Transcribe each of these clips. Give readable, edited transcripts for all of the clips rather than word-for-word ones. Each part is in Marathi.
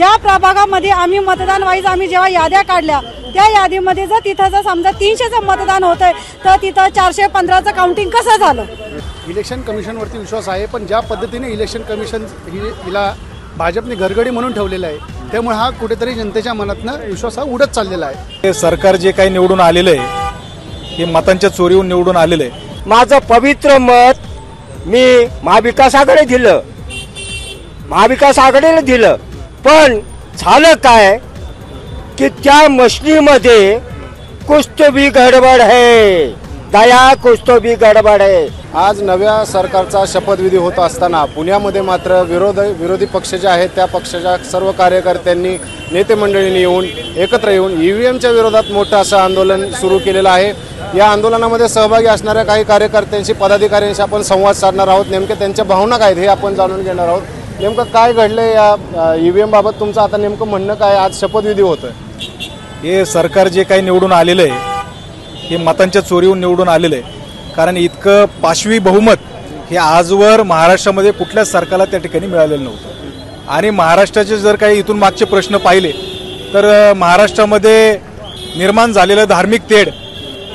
ज्या प्रभागामध्ये आम्ही मतदान वाईज आम्ही जेव्हा याद्या काढल्या त्या यादीमध्ये जर तिथं जर समजा 300चं मतदान होतंय तर तिथं 415चं काउंटिंग कसं झालं? इलेक्शन कमिशनवरती विश्वास आहे, पण ज्या पद्धतीने इलेक्शन कमिशन हिला भाजपने घरगडी म्हणून ठेवलेला आहे त्यामुळे हा कुठेतरी जनतेच्या मनातनं विश्वास हा उडत चाललेला आहे। हे सरकार जे काही निवडून आलेलं आहे हे मतांच्या चोरीहून निवडून आलेलं आहे। माझं पवित्र मत मी महाविकास आघाडी दिलं, महाविकास आघाडीला दिलं, पण झालं काय की त्या मशनीमध्ये कुछ तो भी गडबड है दया, कुछ तो भी गडबड है। आज नव्या सरकारचा शपथविधी होत असताना पुण्यामध्ये मात्र विरोधी पक्ष जे आहेत त्या पक्षाच्या सर्व कार्यकर्त्यांनी नेते मंडळींनी येऊन एकत्र येऊन ईव्हीएमच्या विरोधात मोठं असं आंदोलन सुरू केलेलं आहे। या आंदोलनामध्ये सहभागी असणाऱ्या काही कार्यकर्त्यांशी पदाधिकाऱ्यांशी आपण संवाद साधणार आहोत, नेमके त्यांच्या भावना काय हे आपण जाणून घेणार आहोत। नेमकं काय घडलंय या ईव्हीएम बाबत, तुमचं आता नेमकं म्हणणं काय? आज शपथविधी होतोय, हे सरकार जे काही निवडून आलेलं आहे हे मतांच्या चोरीहून निवडून आलेलं आहे, कारण इतकं पाशवी बहुमत हे आजवर महाराष्ट्रामध्ये कुठल्याच सरकारला त्या ठिकाणी मिळालेलं नव्हतं। आणि महाराष्ट्राचे जर काही इथून मागचे प्रश्न पाहिले तर महाराष्ट्रामध्ये निर्माण झालेलं धार्मिक तेढ,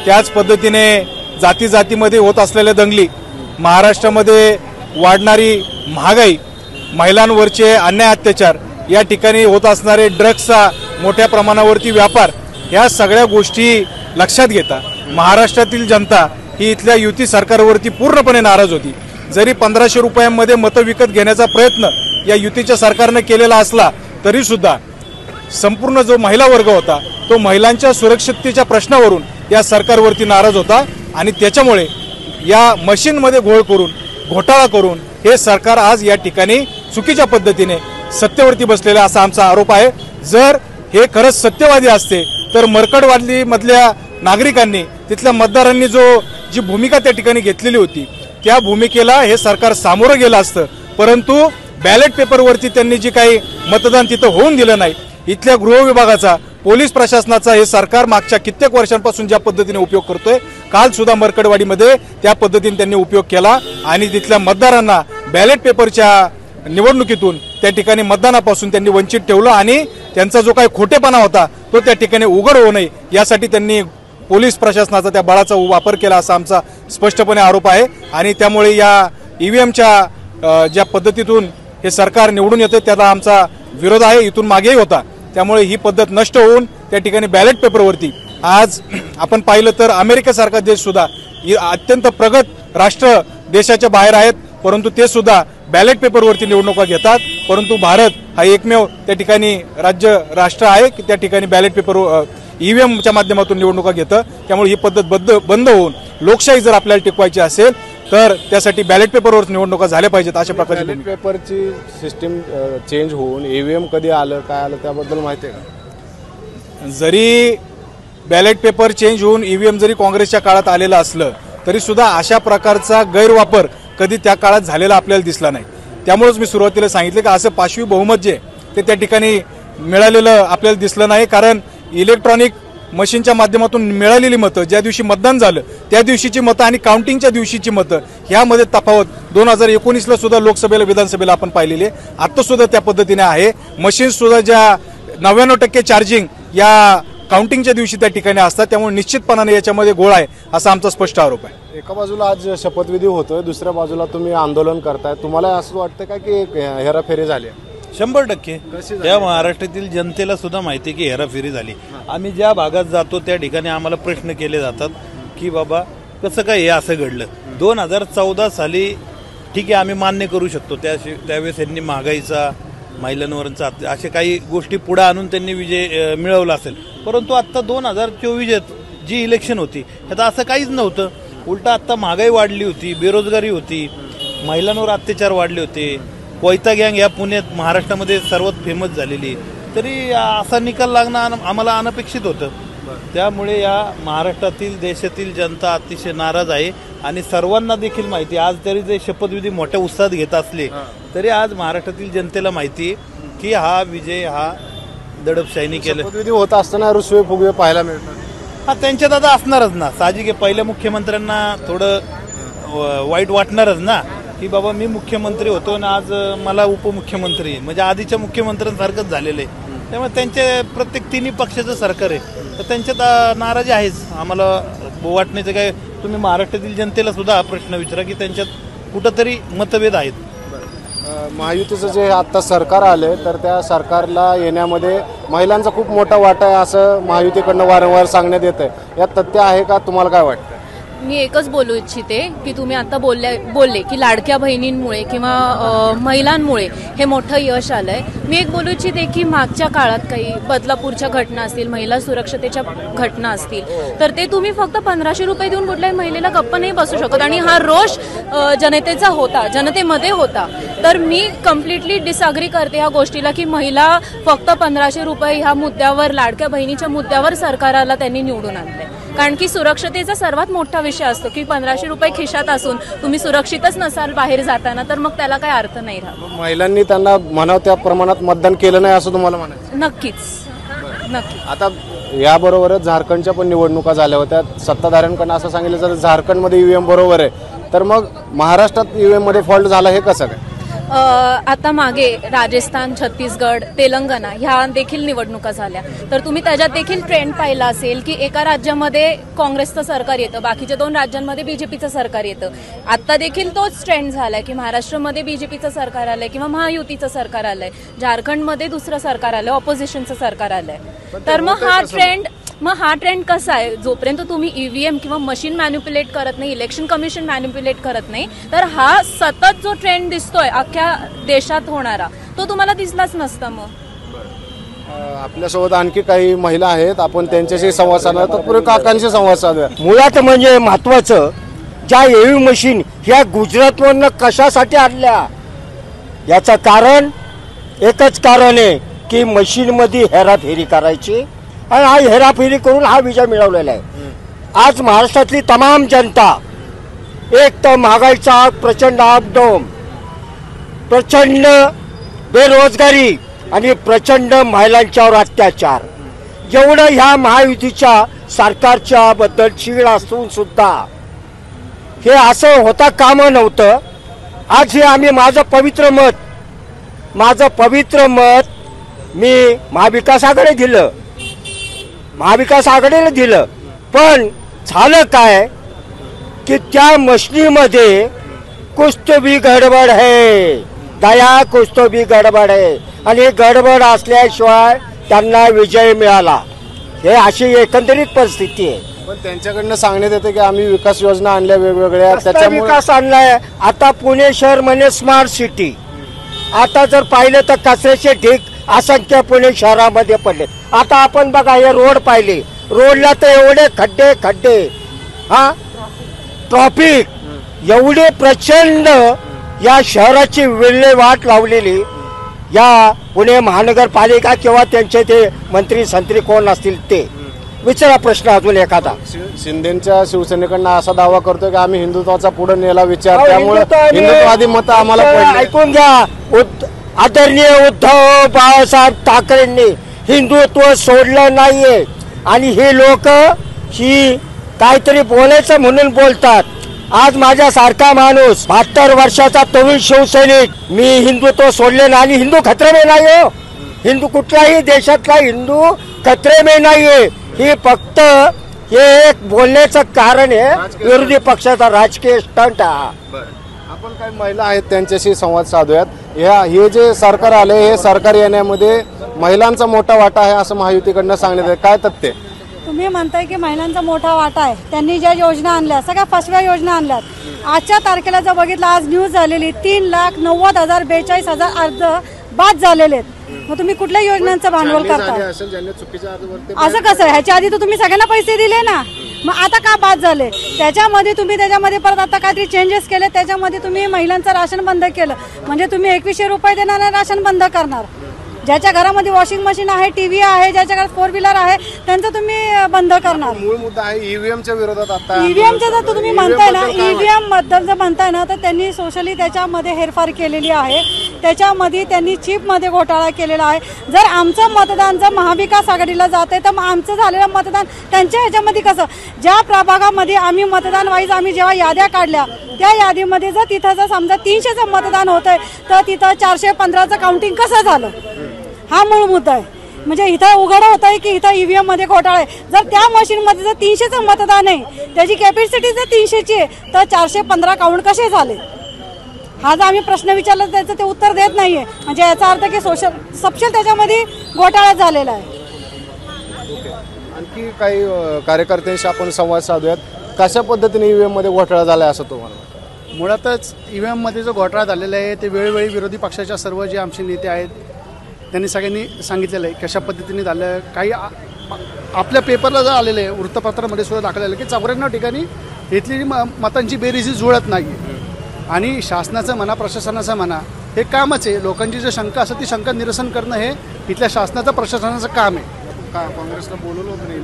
त्याच पद्धतीने जाती जातीमध्ये होत असलेल्या दंगली, महाराष्ट्रामध्ये वाढणारी महागाई, महिलांवरचे अन्याय अत्याचार, या ठिकाणी होत असणारे ड्रग्सचा मोठ्या प्रमाणावरती व्यापार, या सगळ्या गोष्टी लक्षात घेता महाराष्ट्रातील जनता ही इथल्या युती सरकारवरती पूर्णपणे नाराज होती। जरी 1500 रुपयांमध्ये मतं विकत घेण्याचा प्रयत्न या युतीच्या सरकारने केलेला असला तरी सुद्धा संपूर्ण जो महिला वर्ग होता तो महिलांच्या सुरक्षिततेच्या प्रश्नावरून या सरकारवरती नाराज होता आणि त्याच्यामुळे या मशीनमध्ये घोळ करून घोटाळा करून हे सरकार आज या ठिकाणी चुकीच्या पद्धतीने सत्तेवरती बसलेला असा आमचा आरोप आहे। जर हे खरंच सत्यवादी असते तर मरकडवाडी मधल्या नागरिकांनी, तिथल्या मतदारांनी जी भूमिका त्या ठिकाणी घेतलेली होती त्या भूमिकेला हे सरकार सामोरं गेलं असतं, परंतु बॅलेट पेपरवरती त्यांनी जी काही मतदान तिथं होऊन दिलं नाही, इथल्या गृह विभागाचा, पोलीस प्रशासनाचा हे सरकार मागच्या कित्येक वर्षांपासून ज्या पद्धतीने उपयोग करतोय, काल सुद्धा मरकडवाडीमध्ये त्या पद्धतीने त्यांनी उपयोग केला आणि तिथल्या मतदारांना बॅलेट पेपरच्या निवडणुकीतून त्या ठिकाणी मतदानापासून त्यांनी वंचित ठेवलं आणि त्यांचा जो काही खोटेपणा होता तो त्या ठिकाणी उघड होऊ नये यासाठी त्यांनी पोलीस प्रशासनाचा त्या बळाचा वापर केला असा आमचा स्पष्टपणे आरोप आहे। आणि त्यामुळे या ईव्हीएमच्या ज्या पद्धतीतून हे सरकार निवडून येते त्याला आमचा विरोध आहे, इथून मागेही होता। त्यामुळे ही पद्धत नष्ट होऊन त्या ठिकाणी बॅलेट पेपरवरती आज आपण पाहिलं तर अमेरिकेसारखा देश सुद्धा अत्यंत प्रगत राष्ट्र देशाच्या बाहेर आहेत, परंतु ते सुद्धा बॅलेट पेपरवरती निवडणुका घेतात, परंतु भारत हा एकमेव त्या ठिकाणी राष्ट्र आहे की त्या ठिकाणी बॅलेट पेपर ईव्हीएमच्या माध्यमातून निवडणुका घेतं। त्यामुळे ही पद्धत बंद होऊन लोकशाही जर आपल्याला टिकवायची असेल तर त्यासाठी बॅलेट पेपरवर निवडणुका झाल्या पाहिजेत अशा प्रकारे। बॅलेट पेपरची सिस्टीम चेंज होऊन ईव्हीएम कधी आलं, काय आलं त्याबद्दल माहिती आहे का? जरी बॅलेट पेपर चेंज होऊन ईव्हीएम जरी काँग्रेसच्या काळात आलेलं असलं तरी सुद्धा अशा प्रकारचा गैरवापर कधी त्या काळात झालेला आपल्याला दिसला नाही। त्यामुळेच मी सुरुवातीला सांगितलं की असं पाशवी बहुमत जे ते त्या ठिकाणी मिळालेलं आपल्याला दिसलं नाही, कारण इलेक्ट्रॉनिक मशीनच्या माध्यमातून मिळालेली मतं, ज्या दिवशी मतदान झालं त्या दिवशीची मतं आणि काउंटिंगच्या दिवशीची मतं ह्यामध्ये तफावत 2019ला सुद्धा लोकसभेला विधानसभेला आपण पाहिलेली आहे, आता सुद्धा त्या पद्धतीने आहे। मशीन सुद्धा ज्या 99% चार्जिंग या काउंटिंगच्या दिवशी त्या ठिकाणी असतात, त्यामुळे निश्चितपणाने याच्यामध्ये घोळ आहे असा आमचा स्पष्ट आरोप आहे। एका बाजूला आज शपथविधी होतोय, दुसऱ्या बाजूला तुम्ही आंदोलन करताय, तुम्हाला असं वाटतं का की हेराफेरी झाली? 100% त्या महाराष्ट्रातील जनतेला सुद्धा माहिती की हेराफेरी झाली। आम्ही ज्या भागात जातो त्या ठिकाणी आम्हाला प्रश्न केले जातात की बाबा कसं काय हे असं घडलं। 2014 साली ठीक आहे आम्ही मान्य करू शकतो, त्यावेळेस यांनी महागाईचा, महिलांवरचा अशा काही गोष्टी पुढे आणून त्यांनी विजय मिळवला असेल, परंतु आता 2024 जी इलेक्शन होती ह्यात असं काहीच नव्हतं। उलटा आता महागाई वाढली होती, बेरोजगारी होती, महिलांवर अत्याचार वाढले होते, कोयता गँग या पुण्यात महाराष्ट्रामध्ये सर्वात फेमस झालेली, तरी असा निकाल लागणं आम्हाला अनपेक्षित होतं। त्यामुळे या महाराष्ट्रातील देशातील जनता अतिशय नाराज आहे आणि सर्वांना देखील माहिती, आज तरी जे शपथविधी मोठ्या उत्साहात घेत असले तरी आज महाराष्ट्रातील जनतेला माहिती की हा विजय हा दडपशाहीने केला। शपथविधी होत असताना रुसवे फुगवे पाहायला मिळतात, हा त्यांच्यात आता असणारच ना, साहजिक आहे। पहिल्या मुख्यमंत्र्यांना थोडं वाईट वाटणारच ना, की बाबा मी मुख्यमंत्री होतो आणि आज मला उपमुख्यमंत्री आहे, म्हणजे आधीच्या मुख्यमंत्र्यांसारखंच झालेलं आहे. त्यामुळे त्यांचे प्रत्येक तिन्ही पक्षाचं सरकार आहे, तर त्यांच्यात नाराजी आहेच. आम्हाला वाटण्याचं काय, तुम्ही महाराष्ट्रातील जनतेला सुद्धा हा प्रश्न विचारा की त्यांच्यात कुठंतरी मतभेद आहेत. महायुतीचं जे आता सरकार आले तर त्या सरकारला येण्यामध्ये महिलांचा खूप मोठा वाटा आहे असं महायुतीकडनं वारंवार सांगण्यात येत आहे. यात तथ्य आहे का, तुम्हाला काय वाटतं? मी एकच बोलू इच्छिते की तुम्ही आता बोलले की लाडक्या बहिणींमुळे किंवा महिलांमुळे हे मोठं यश आलंय. मी एक बोलू इच्छिते की मागच्या काळात काही बदलापूरच्या घटना असतील, महिला सुरक्षतेच्या घटना असतील, तर ते तुम्ही फक्त 1500 रुपये देऊन कुठल्याही महिलेला गप्प नाही बसू शकत. आणि हा रोष जनतेचा होता, जनतेमध्ये होता. तर मी कम्प्लिटली डिसअग्री करते ह्या गोष्टीला की महिला फक्त 1500 रुपये ह्या मुद्द्यावर, लाडक्या बहिणीच्या मुद्द्यावर सरकाराला त्यांनी निवडून आणलंय. कारण की सुरक्षतेचा सर्वात मोठा विषय असतो की 1500 रुपये खिशात असून तुम्ही सुरक्षितच नसाल बाहेर जाताना, तर मग त्याला काही अर्थ नाही राहत. महिलांनी त्यांना म्हणावं त्या प्रमाणात मतदान केलं नाही असं तुम्हाला म्हणायचं? नक्कीच. आता याबरोबरच झारखंडच्या पण निवडणुका झाल्या होत्या. सत्ताधाऱ्यांकडनं असं सांगितलं तर झारखंडमध्ये ईव्हीएम बरोबर आहे, तर मग महाराष्ट्रात ईव्हीएम मध्ये फॉल्ट झाला हे कसं काय? आता मागे राजस्थान, छत्तीसगड, तेलंगणा ह्या देखील निवडणुका झाल्या, तर तुम्ही त्याच्यात देखील ट्रेंड पाहिला असेल की एका राज्यामध्ये काँग्रेसचं सरकार येतं, बाकीच्या 2 राज्यांमध्ये बीजेपीचं सरकार येतं. आता देखील तोच ट्रेंड झालाय की महाराष्ट्रामध्ये बीजेपीचं सरकार आलंय किंवा महायुतीचं सरकार आलंय, झारखंडमध्ये दुसरं सरकार आलंय, ऑपोजिशनचं सरकार आलंय. तर मग हा ट्रेंड कसा आहे, जोपर्यंत तुम्ही ईव्हीएम किंवा मशीन मॅन्युप्युलेट करत नाही, इलेक्शन कमिशन मॅन्युप्युलेट करत नाही, तर हा सतत जो ट्रेंड दिसतोय अख्ख्या देशात होणारा, तो तुम्हाला दिसलाच नसता. मग आपल्यासोबत आणखी काही महिला आहेत, आपण त्यांच्याशी संवाद साधला तर पुढे काकांशी संवाद साधूया. मुळात म्हणजे महत्वाचं, ज्या ईव्हीएम मशीन ह्या गुजरातवरनं कशासाठी आणल्या, याचं कारण एकच कारण आहे की मशीनमध्ये हेराफेरी करायची आणि हा हेराफेरी करून हा विजय मिळवलेला आहे. आज महाराष्ट्रातली तमाम जनता, एक तर महागाईचा प्रचंड अपडोम, प्रचंड बेरोजगारी आणि प्रचंड महिलांच्यावर अत्याचार, एवढं ह्या महायुतीच्या सरकारच्या बद्दल चीड असून सुद्धा हे असं होता कामा नव्हतं. आज हे आम्ही माझं पवित्र मत मी महाविकास आघाडीला दिलं. पण झालं काय की त्या मशनीमध्ये कुछ तो भी गडबड है दया, कुछ तो भी गडबड है, आणि गडबड असल्याशिवाय त्यांना विजय मिळाला. हे अशी एकंदरीत परिस्थिती आहे. पण त्यांच्याकडनं सांगण्यात येते की आम्ही विकास योजना आणल्या वेगवेगळ्या, त्याच्यामुळे विकास आणलाय. आता पुणे शहर म्हणजे स्मार्ट सिटी. आता जर पाहिलं तर कचऱ्याचे ढीग असंख्य पुणे शहरामध्ये पडले. आता आपण बघा हे रोड पाहिले, रोडला तर एवढे खड्डे, हा ट्रॉफिक एवढे प्रचंड, या शहराची विल्हेवाट लावलेली या पुणे महानगरपालिका किंवा त्यांचे ते मंत्री संत्री कोण असतील ते. विचारा प्रश्न अजून एखादा. शिंदेच्या शिवसेनेकडनं असा दावा करतोय की आम्ही हिंदुत्वाचा पुढे नेला विचार, त्यामुळे हिंदुत्ववादी मत आम्हाला पडले. ऐकून घ्या, आदरणीय उद्धव बाळासाहेब ठाकरेंनी हिंदुत्व सोडलं नाहीये आणि हे लोक ही काहीतरी बोलायचं म्हणून बोलतात. आज माझ्यासारखा माणूस 72 वर्षाचा तरुण शिवसैनिक, मी हिंदुत्व सोडले नाही. आणि हिंदू खतरे में नाही हो, हिंदू कुठल्याही देशातला हिंदू खतरे में नाहीये. ही फक्त हे एक बोलण्याचं कारण आहे, विरोधी पक्षाचा राजकीय स्टंट. आपण काही महिला आहेत त्यांच्याशी संवाद साधूयात. हे जे सरकार आले, हे सरकार येण्यामध्ये महिलांचा मोठा वाटा आहे असं महायुतीकडनं सांगण्यात आहे, काय तथ्य? तुम्ही म्हणताय की महिलांचा मोठा वाटा आहे, त्यांनी ज्या योजना आणल्या सगळ्या फसव्या योजना आणल्यात. आजच्या तारखेला जर बघितलं, आज न्यूज झालेली 3,90,042 अर्ज बाद झालेले आहेत. मग तुम्ही कुठल्या योजनांचं भांडवल करता? असं कसं आहे? ह्याच्या आधी तर तुम्ही सगळ्यांना पैसे दिले ना, मग आता का बाद झाले? त्याच्यामध्ये परत आता काहीतरी चेंजेस केले, त्याच्यामध्ये तुम्ही महिलांचं राशन बंद केलं. म्हणजे तुम्ही 2100 रुपये देणार आणि राशन बंद करणार. ज्याच्या घरामध्ये वॉशिंग मशीन आहे, टीव्ही आहे, ज्याच्या घरात 4 व्हीलर आहे, त्यांचं तुम्ही बंद करणार. मूळ मुद्दा आहे ईव्हीएमच्या विरोधात. आता ईव्हीएमच्या जर तुम्ही म्हणताय ना, ईव्हीएम बद्दल जर म्हणताय ना, तर त्यांनी सोशली त्याच्यामध्ये हेरफार केलेली आहे. त्याच्यामध्ये त्यांनी चिपमध्ये घोटाळा केलेला आहे. जर आमचं मतदान जर महाविकास आघाडीला जात आहे तर मग आमचं झालेलं मतदान त्यांच्या ह्याच्यामध्ये कसं, ज्या प्रभागामध्ये आम्ही मतदान वाईज आम्ही जेव्हा याद्या काढल्या त्या यादीमध्ये जर तिथं जर समजा 300चं मतदान होत आहे तर तिथं 415चं काउंटिंग कसं झालं, हा मूळ मुद्दा आहे. म्हणजे इथं उघड होत आहे की इथं ईव्हीएम मध्ये घोटाळा आहे. जर त्या मशीनमध्ये जर 300चं मतदान आहे, त्याची कॅपॅसिटी जर 300ची आहे तर 415 काउंट कसे झाले, हा जर आम्ही प्रश्न विचारला त्याचं ते उत्तर देत नाहीये. म्हणजे याचा अर्थ की सपशेल त्याच्यामध्ये घोटाळा झालेला आहे. आणखी काही कार्यकर्त्यांशी आपण संवाद साधूयात. कशा पद्धतीने ईव्हीएम मध्ये घोटाळा झालाय असं तुम्हाला वाटतं? मुळातच ईव्हीएम मध्ये जो घोटाळा झालेला आहे ते वेळोवेळी विरोधी पक्षाच्या सर्व जे आमचे नेते आहेत त्यांनी सगळ्यांनी सांगितलेलं आहे कशा पद्धतीने झालं. काही आपल्या पेपरला जर आलेलं आहे, वृत्तपत्रामध्ये सुद्धा दाखल झालं की 94 ठिकाणी इथली मतांची बेरीज जुळत नाही. आणि शासनाचं म्हणा प्रशासनाचं म्हणा हे कामच आहे. लोकांची जी शंका असते ती शंका निरसन करणं हे इथल्या शासनाचं प्रशासनाचं काम आहे. काँग्रेसला बोलवलं होतं ना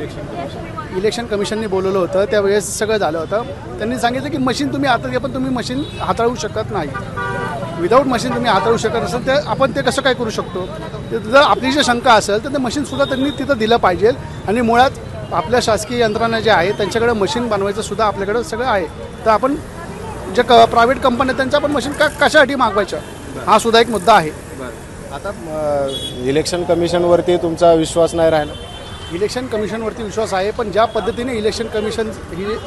इलेक्शन कमिशनने बोलवलं होतं, त्यावेळेस सगळं झालं होतं. त्यांनी सांगितलं की मशीन तुम्ही हातात घ्या पण तुम्ही मशीन हाताळू शकत नाही. विदाऊट मशीन तुम्ही हाताळू शकत असेल तर आपण ते कसं काय करू शकतो. जर आपली जी शंका असेल तर ते मशीनसुद्धा त्यांनी तिथं दिलं पाहिजे. आणि मुळात आपल्या शासकीय यंत्रणा ज्या आहेत त्यांच्याकडे मशीन बनवायचं सुद्धा आपल्याकडं सगळं आहे. तर आपण जे प्रायव्हेट कंपन्या त्यांच्या पण मशीन कशासाठी मागवायच्या, हा सुद्धा एक मुद्दा आहे. आता इलेक्शन कमिशनवरती तुमचा विश्वास नाही राहिला? इलेक्शन कमिशनवरती विश्वास आहे, पण ज्या पद्धतीने इलेक्शन कमिशन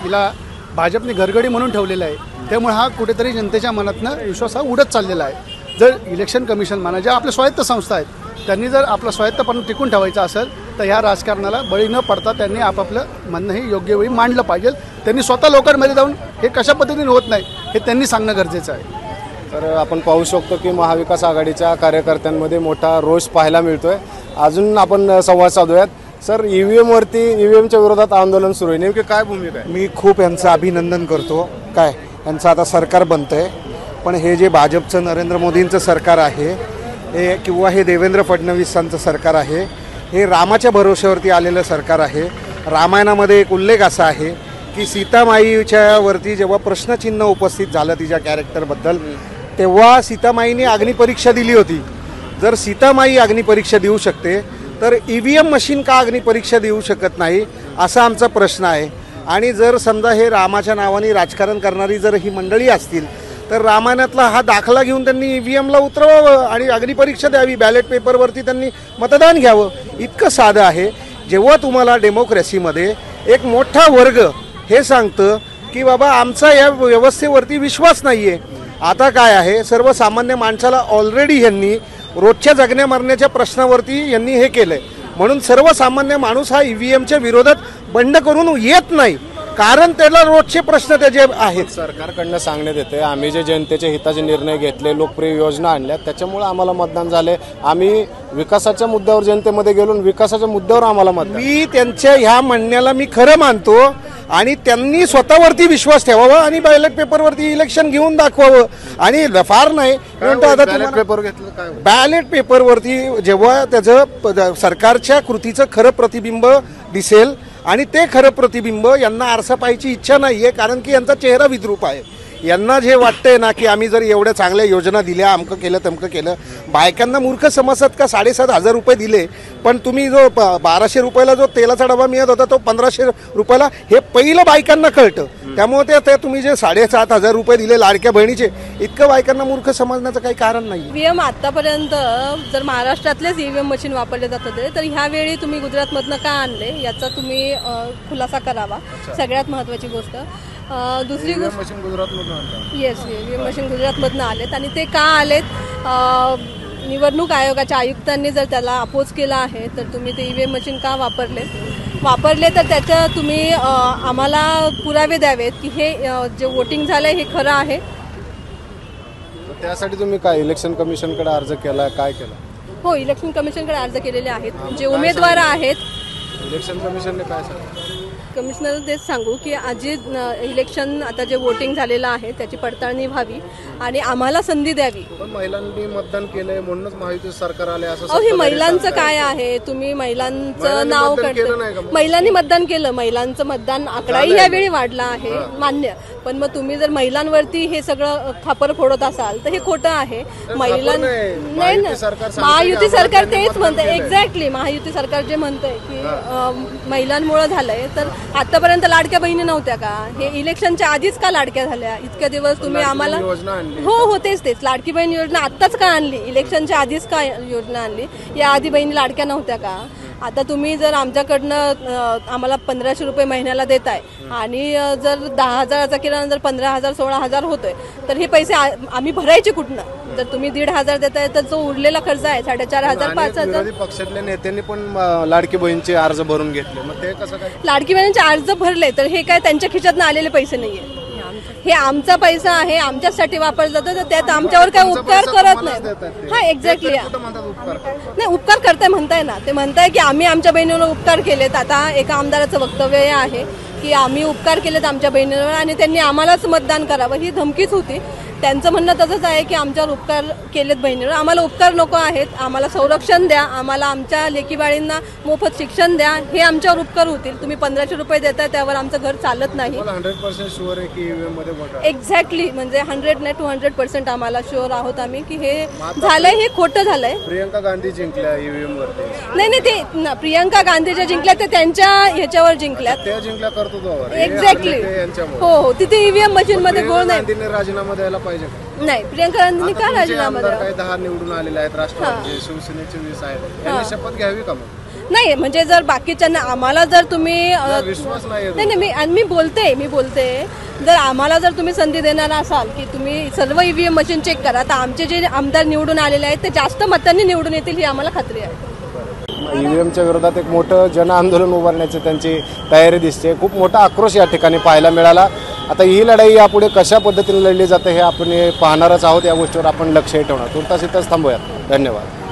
हिला भाजपने घरगडी म्हणून ठेवलेलं आहे त्यामुळे हा कुठेतरी जनतेच्या मनातनं विश्वास हा उडत चाललेला आहे. जर इलेक्शन कमिशन म्हणा ज्या आपल्या स्वायत्त संस्था आहेत त्यांनी जर आपलं स्वायत्तपणा टिकून ठेवायचं असेल तर ह्या राजकारणाला बळी न पडता त्यांनी आपापलं म्हणणं हे योग्य वेळी मांडलं पाहिजे. त्यांनी स्वतः लोकांमध्ये जाऊन हे कशा पद्धतीने होत नाही हे त्यांनी सांगणं गरजेचं आहे. तर आपण पाहू शकतो की महाविकास आघाडीच्या कार्यकर्त्यांमध्ये मोठा रोष पाहायला मिळतोय. अजून आपण संवाद साधूयात. सर, ईव्हीएमच्या विरोधात आंदोलन सुरू आहे, नेमकी काय भूमिका आहे? मी खूप यांचं अभिनंदन करतो. काय यांचं आता सरकार बनतंय, पण हे जे भाजपचं नरेंद्र मोदींचं सरकार आहे हे किंवा हे देवेंद्र फडणवीसांचं सरकार आहे हे रामाच्या भरोश्यावरती आलेलं सरकार आहे. रामायणामध्ये एक उल्लेख असा आहे की सीतामाईच्या वरती जेव्हा प्रश्नचिन्ह उपस्थित झालं तिच्या कॅरेक्टरबद्दल तेव्हा सीतामाईने अग्निपरीक्षा दिली होती. जर सीतामाई अग्निपरीक्षा देऊ शकते तर ईव्हीएम मशीन का अग्निपरीक्षा देऊ शकत नाही असा आमचा प्रश्न आहे. आणि जर समजा हे रामाच्या नावाने राजकारण करणारी जर ही मंडळी असतील तर रामायणातला हा दाखला घेऊन त्यांनी ईव्हीएमला उतरवावं आणि अग्निपरीक्षा द्यावी, बॅलेट पेपरवरती त्यांनी मतदान घ्यावं. इतकं साधं आहे. जेव्हा तुम्हाला डेमोक्रेसीमध्ये एक मोठा वर्ग हे सांगतं की बाबा आमचा या व्यवस्थेवरती विश्वास नाही आहे, आता काय आहे सर्वसामान्य माणसाला ऑलरेडी यांनी रोजच्या जगण्या मरण्याच्या प्रश्नावरती यांनी हे केलंय. म्हणून सर्वसामान्य माणूस हा ईव्हीएमच्या विरोधात बंड करून येत नाही, कारण त्याला रोजचे प्रश्न त्याचे आहेत. सरकारकडनं सांगण्यात येते आम्ही जे जनतेच्या हिताचे निर्णय घेतले, लोकप्रिय योजना आणल्या, त्याच्यामुळे आम्हाला मतदान झाले. आम्ही विकासाच्या मुद्द्यावर जनतेमध्ये गेलो, विकासाच्या मुद्द्यावर आम्हाला मतदान. मी त्यांच्या ह्या म्हणण्याला मी खरं मानतो आणि त्यांनी स्वतःवरती विश्वास ठेवावा आणि बॅलेट पेपरवरती इलेक्शन घेऊन दाखवावं. आणि फार नाही पेपर घेतलं काय बॅलेट पेपरवरती जेव्हा त्याचं सरकारच्या कृतीचं खरं प्रतिबिंब दिसेल आणि ते खरं प्रतिबिंब यांना आरसा पाहायची इच्छा नाही आहे, कारण की यांचा चेहरा विद्रूप आहे. यांना जे वाटतंय ना की आम्ही जर एवढ्या चांगल्या योजना दिल्या, अमकं केलं तमकं केलं, बायकांना मूर्ख समजतात का? 7,500 रुपये दिले पण तुम्ही जो 1200 रुपयाला जो तेलाचा डबा मिळत होता तो 1500 रुपयाला, हे पहिलं बायकांना कळतं. त्यामुळे ते तुम्ही जे 7,500 रुपये दिले लाडक्या बहिणीचे, इतकं बायकांना मूर्ख समजण्याचं काही कारण नाही. ईव्हीएम आतापर्यंत जर महाराष्ट्रातलेच ईव्हीएम मशीन वापरले जात होते तर ह्यावेळी तुम्ही गुजरातमधनं का आणले याचा तुम्ही खुलासा करावा. सगळ्यात महत्त्वाची गोष्ट. दुसरी गोष्ट मशीन गुजरातमधून येस, ईव्हीएम मशीन गुजरातमधनं आलेत आणि ते का आलेत, निवडणूक आयोगाच्या आयुक्तांनी जर त्याला अपोज केला आहे तर तुम्ही ते ईव्हीएम मशीन का वापरले तर त्याचं तुम्ही आम्हाला पुरावे द्यावेत की हे जे वोटिंग झालंय हे खरं आहे. त्यासाठी तुम्ही काय इलेक्शन कमिशनकडे अर्ज केला, काय केला? हो, इलेक्शन कमिशनकडे अर्ज केलेले आहेत. जे उमेदवार आहेत इलेक्शन कमिशनने काय सांगितलं? कमिशनर तेच सांगू की आजी इलेक्शन आता जे वोटिंग झालेलं आहे त्याची पडताळणी व्हावी आणि आम्हाला संधी द्यावी. पण महिलांनी मतदान केलंय म्हणूनच महायुती सरकार आले असं. हे महिलांचं काय आहे, तुम्ही महिलांचं नाव करता. महिलांनी मतदान केलं, महिलांचं मतदान आकडाही यावेळी वाढला आहे मान्य, पण मग तुम्ही जर महिलांवरती हे सगळं खापर फोडत असाल तर हे खोटं आहे. महिलां नाही ना, महायुती सरकार तेच म्हणतंय. एक्झॅक्टली, महायुती सरकार जे म्हणतंय की महिलांमुळे झालंय. तर आतापर्यंत लाडक्या बहिणी नव्हत्या का? हे इलेक्शनच्या आधीच का लाडक्या झाल्या? इतक्या दिवस तुम्ही आम्हाला हो तेच लाडकी बहीण योजना आत्ताच का आणली? इलेक्शनच्या आधीच का योजना आणली? या आधी बहिणी लाडक्या नव्हत्या का? आता तुम्ही जर आमच्याकडनं आम्हाला 1500 रुपये महिन्याला देताय आणि जर 10,000चा किराणा जर 15,000 16,000 होतोय तर हे पैसे आम्ही भरायचे कुठनं? जर तुम्ही 1,500 देताय तर जो उरलेला खर्च आहे 4,500 5,000. विरोधी पक्षातल्या नेत्यांनी पण लाडकी बहिणीचे अर्ज भरून घेतले, मग ते कसं काय? लाडकी बहिणीचे अर्ज भरले तर हे काय त्यांच्या खिशातनं आलेले पैसे नाहीये. हे आमचा पैसा आहे, आमच्यासाठी वापरला जातो. तर त्यात आमच्यावर काय उपकार करत नाही. हा एक्झॅक्टली, नाही उपकार करताय म्हणताय ना. ते म्हणताय की आम्ही आमच्या बहिणीवर उपकार केलेत. आता एका आमदाराचं वक्तव्य हे आहे की आम्ही उपकार केलेत आमच्या बहिणीवर आणि त्यांनी आम्हालाच मतदान करावं, ही धमकीच होती. त्यांचं म्हणणं तसंच आहे की आमच्यावर उपकार केलेत बहिणीवर. आम्हाला उपकार नको आहेत, आम्हाला संरक्षण द्या, आम्हाला आमच्या लेकीबाळींना मोफत शिक्षण द्या, हे आमच्यावर उपकार होतील. तुम्ही 1500 रुपये देताय त्यावर आमचं घर चालत नाही. 100% शुअर आहे की ईव्हीएम मध्ये घोटाळा? एक्झॅक्टली, म्हणजे 100 नाही 200% आम्हाला शुअर आहोत आम्ही की हे झालंय, हे खोटं झालंय. प्रियंका गांधी जिंकल्या ईव्हीएम वरती? नाही ते प्रियंका गांधी ज्या जिंकल्या ते त्यांच्या ह्याच्यावर जिंकल्यात. त्या जिंकल्या कर्तृत्वावर. एक्झॅक्टली, हो तिथे ईव्हीएम मशीन मध्ये गोळ नाही. गांधीने राजीनामा द्यायला पाहिजे? नाही, प्रियंका गांधींनी का राजीनामा द्यावा? काही 10 निवडून आलेले आहेत, राष्ट्रवादीचे, शिवसेनेचे 20 आहेत, त्यांनी शपथ घ्यावी का मग? नाही, म्हणजे जर बाकीच्यांना आम्हाला जर तुम्ही विश्वास नाही. नाही मी बोलते जर आम्हाला जर तुम्ही संधी देणार असाल की तुम्ही सर्व ईव्हीएम मशीन चेक करा, तर आमचे जे आमदार निवडून आलेले आहेत ते जास्त मतांनी निवडून येतील ही आम्हाला खात्री आहे. ईव्हीएमच्या विरोधात एक मोठं जन आंदोलन उभारण्याची त्यांची तयारी दिसते. खूप मोठा आक्रोश या ठिकाणी पाहायला मिळाला. आता ही लढाई यापुढे कशा पद्धतीने लढली जाते हे आपण पाहणारच आहोत. या गोष्टीवर आपण लक्षही ठेवणार. तुर्तास इथंच थांबूयात. धन्यवाद.